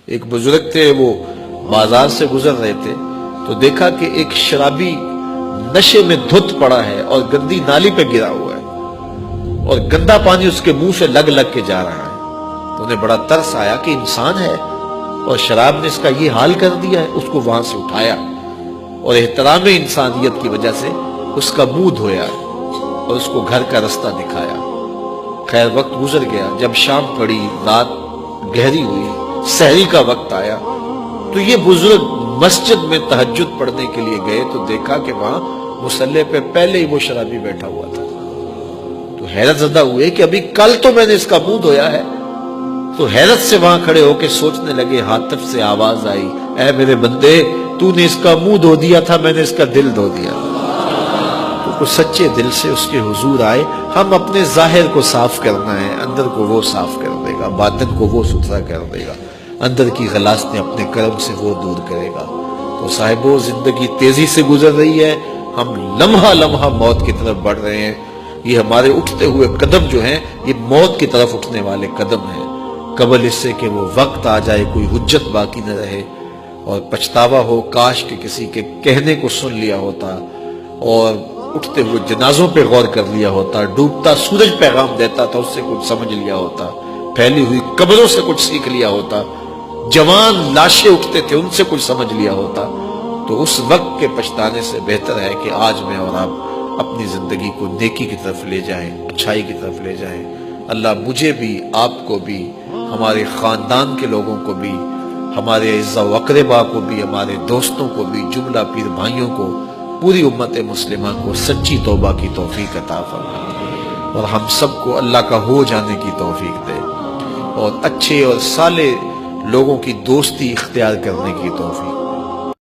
ایک بزرگ تھے، وہ بازار سے گزر رہے تھے تو دیکھا کہ ایک شرابی نشے میں دھت پڑا ہے اور گندی نالی پہ گرا ہوا ہے اور گندا پانی اس کے منہ سے لگ لگ کے جا رہا ہے۔ تو انہیں بڑا ترس آیا کہ انسان ہے اور شراب نے اس کا یہ حال کر دیا ہے۔ اس کو وہاں سے اٹھایا اور احترام انسانیت کی وجہ سے اس کا منہ دھویا اور اس کو گھر کا رستہ دکھایا۔ خیر وقت گزر گیا، جب شام پڑی، رات گہری ہوئی، سحری کا وقت آیا تو یہ بزرگ مسجد میں تہجد پڑھنے کے لیے گئے تو دیکھا کہ وہاں مصلی پہ پہلے ہی وہ شرابی بیٹھا ہوا تھا۔ تو حیرت زدہ ہوئے کہ ابھی کل تو میں نے اس کا منہ دھویا ہے۔ تو حیرت سے وہاں کھڑے ہو کے سوچنے لگے، ہاتف سے آواز آئی، اے میرے بندے، تو نے اس کا منہ دھو دیا تھا، میں نے اس کا دل دھو دیا۔ تو سچے دل سے اس کے حضور آئے۔ ہم اپنے ظاہر کو صاف کرنا ہے، اندر کو وہ صاف کر دے گا، باطن کو وہ ستھرا کر دے گا، اندر کی غلاظتیں اپنے کرم سے وہ دور کرے گا۔ تو صاحبو، زندگی تیزی سے گزر رہی ہے، ہم لمحہ لمحہ موت کی طرف بڑھ رہے ہیں۔ یہ ہمارے اٹھتے ہوئے قدم جو ہیں، یہ موت کی طرف اٹھنے والے قدم ہیں، قبل اس سے کہ وہ وقت آ جائے کوئی حجت باقی نہ رہے اور پچھتاوا ہو، کاش کہ کسی کے کہنے کو سن لیا ہوتا اور اٹھتے ہوئے جنازوں پہ غور کر لیا ہوتا، ڈوبتا سورج پیغام دیتا تھا، اس سے کچھ سمجھ لیا ہوتا، پھیلی ہوئی قبروں سے کچھ سیکھ لیا ہوتا، جوان لاشیں اٹھتے تھے ان سے کچھ سمجھ لیا ہوتا۔ تو اس وقت کے پچھتانے سے بہتر ہے کہ آج میں اور آپ اپنی زندگی کو نیکی کی طرف لے جائیں، اچھائی کی طرف لے جائیں۔ اللہ مجھے بھی، آپ کو بھی، ہمارے خاندان کے لوگوں کو بھی، ہمارے اعزا و اقربا کو بھی، ہمارے دوستوں کو بھی، جملہ پیر بھائیوں کو، پوری امت مسلمہ کو سچی توبہ کی توفیق عطا فرمائے اور ہم سب کو اللہ کا ہو جانے کی توفیق دے اور اچھے اور صالح لوگوں کی دوستی اختیار کرنے کی توفیق۔